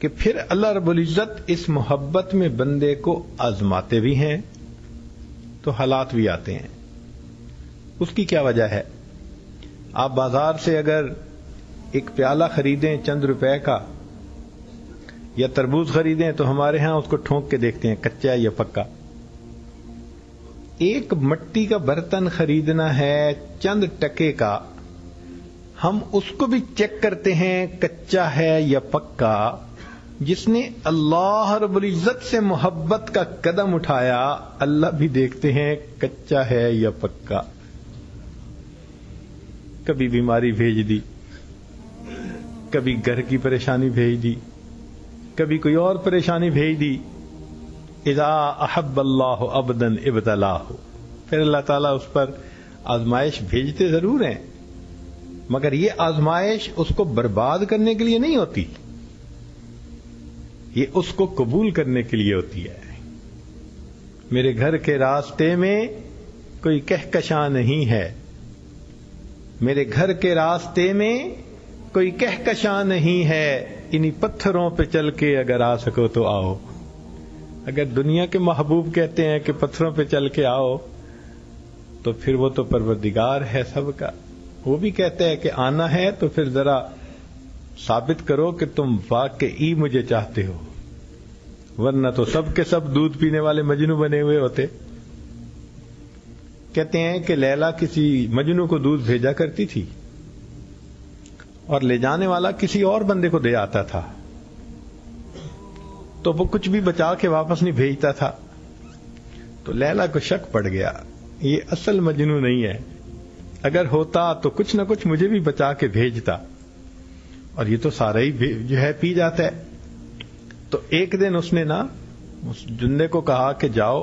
کہ پھر اللہ رب العزت اس محبت میں بندے کو آزماتے بھی ہیں تو حالات بھی آتے ہیں. اس کی کیا وجہ ہے؟ آپ بازار سے اگر ایک پیالہ خریدیں چند روپے کا یا تربوز خریدیں تو ہمارے ہاں اس کو ٹھونک کے دیکھتے ہیں کچا ہے یا پکا. ایک مٹی کا برتن خریدنا ہے چند ٹکے کا، ہم اس کو بھی چیک کرتے ہیں کچا ہے یا پکا. جس نے اللہ رب العزت سے محبت کا قدم اٹھایا اللہ بھی دیکھتے ہیں کچا ہے یا پکا. کبھی بیماری بھیج دی، کبھی گھر کی پریشانی بھیج دی، کبھی کوئی اور پریشانی بھیج دی. اذا احب اللہ عبدا ابتلاہ، پھر اللہ تعالیٰ اس پر آزمائش بھیجتے ضرور ہیں، مگر یہ آزمائش اس کو برباد کرنے کے لیے نہیں ہوتی، یہ اس کو قبول کرنے کے لیے ہوتی ہے. میرے گھر کے راستے میں کوئی کہکشاں نہیں ہے، میرے گھر کے راستے میں کوئی کہکشاں نہیں ہے، انہی پتھروں پہ چل کے اگر آ سکو تو آؤ. اگر دنیا کے محبوب کہتے ہیں کہ پتھروں پہ چل کے آؤ تو پھر وہ تو پروردگار ہے سب کا، وہ بھی کہتا ہے کہ آنا ہے تو پھر ذرا ثابت کرو کہ تم واقعی مجھے چاہتے ہو، ورنہ تو سب کے سب دودھ پینے والے مجنو بنے ہوئے ہوتے. کہتے ہیں کہ لیلا کسی مجنو کو دودھ بھیجا کرتی تھی اور لے جانے والا کسی اور بندے کو دے آتا تھا، تو وہ کچھ بھی بچا کے واپس نہیں بھیجتا تھا. تو لیلا کو شک پڑ گیا یہ اصل مجنو نہیں ہے، اگر ہوتا تو کچھ نہ کچھ مجھے بھی بچا کے بھیجتا، اور یہ تو سارا ہی جو ہے پی جاتا ہے. تو ایک دن اس نے اس جندے کو کہا کہ جاؤ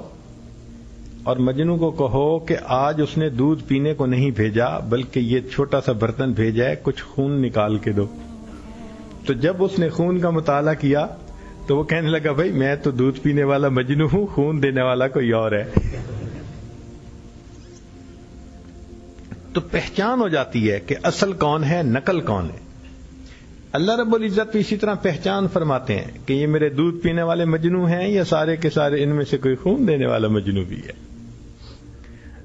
اور مجنو کو کہو کہ آج اس نے دودھ پینے کو نہیں بھیجا بلکہ یہ چھوٹا سا برتن بھیجا ہے، کچھ خون نکال کے دو. تو جب اس نے خون کا مطالعہ کیا تو وہ کہنے لگا بھائی میں تو دودھ پینے والا مجنو ہوں، خون دینے والا کوئی اور ہے. تو پہچان ہو جاتی ہے کہ اصل کون ہے، نقل کون ہے. اللہ رب العزت اسی طرح پہچان فرماتے ہیں کہ یہ میرے دودھ پینے والے مجنو ہیں یا سارے کے سارے ان میں سے کوئی خون دینے والا مجنو بھی ہے.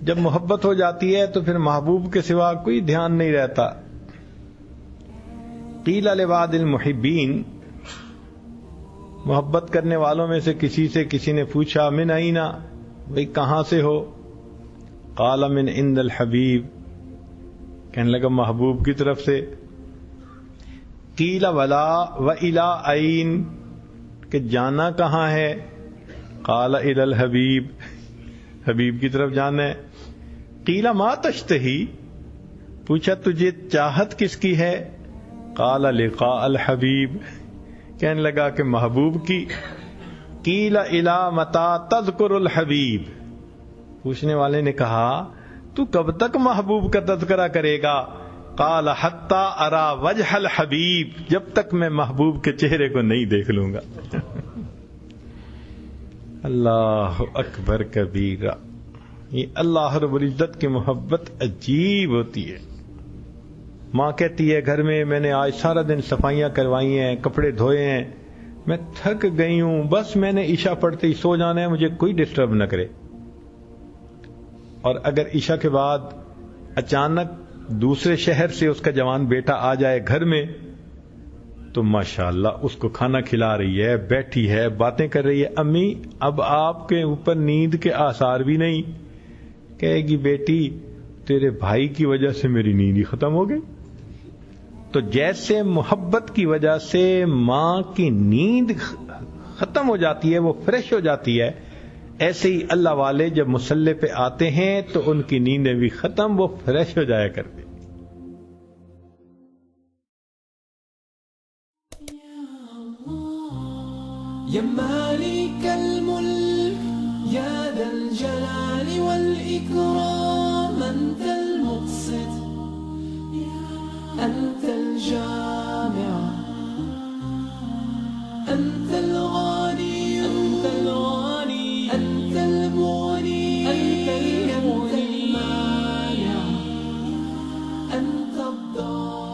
جب محبت ہو جاتی ہے تو پھر محبوب کے سوا کوئی دھیان نہیں رہتا. قیل لبعض المحبین، محبت کرنے والوں میں سے کسی نے پوچھا من اینا، بھئی کہاں سے ہو؟ قال من عند الحبیب، کہنے لگا محبوب کی طرف سے. قیل ولا وإلی این، کہ جانا کہاں ہے؟ قال الی الحبیب، حبیب کی طرف جانا ہے. قیل ما تشتہی، پوچھا تجھے چاہت کس کی ہے؟ قال لقاء الحبیب، کہنے لگا کہ محبوب کی. قیل الی متی تذکر الحبیب، پوچھنے والے نے کہا تو کب تک محبوب کا تذکرہ کرے گا؟ قال حتی ارا وجہ الحبیب، جب تک میں محبوب کے چہرے کو نہیں دیکھ لوں گا. اللہ اکبر کبیرہ. یہ اللہ رب العزت کی محبت عجیب ہوتی ہے. ماں کہتی ہے گھر میں نے آج سارا دن صفائیاں کروائی ہیں، کپڑے دھوئے ہیں، میں تھک گئی ہوں، بس میں نے عشاء پڑھتے ہی سو جانا ہے، مجھے کوئی ڈسٹرب نہ کرے. اور اگر عشاء کے بعد اچانک دوسرے شہر سے اس کا جوان بیٹا آ جائے گھر میں تو ماشاءاللہ اس کو کھانا کھلا رہی ہے، بیٹھی ہے، باتیں کر رہی ہے. امی اب آپ کے اوپر نیند کے آثار بھی نہیں. کہے گی بیٹی تیرے بھائی کی وجہ سے میری نیند ہی ختم ہو گئی. تو جیسے محبت کی وجہ سے ماں کی نیند ختم ہو جاتی ہے، وہ فریش ہو جاتی ہے، ایسے ہی اللہ والے جب مصلی پہ آتے ہیں تو ان کی نیندیں بھی ختم، وہ فریش ہو جایا کرتے. یا مالک الملک یا ذا الجلال والاکرام، انت المقسط انت الجامع انت الغنی انت الغنی انت المغنی انت المانع انت الضار.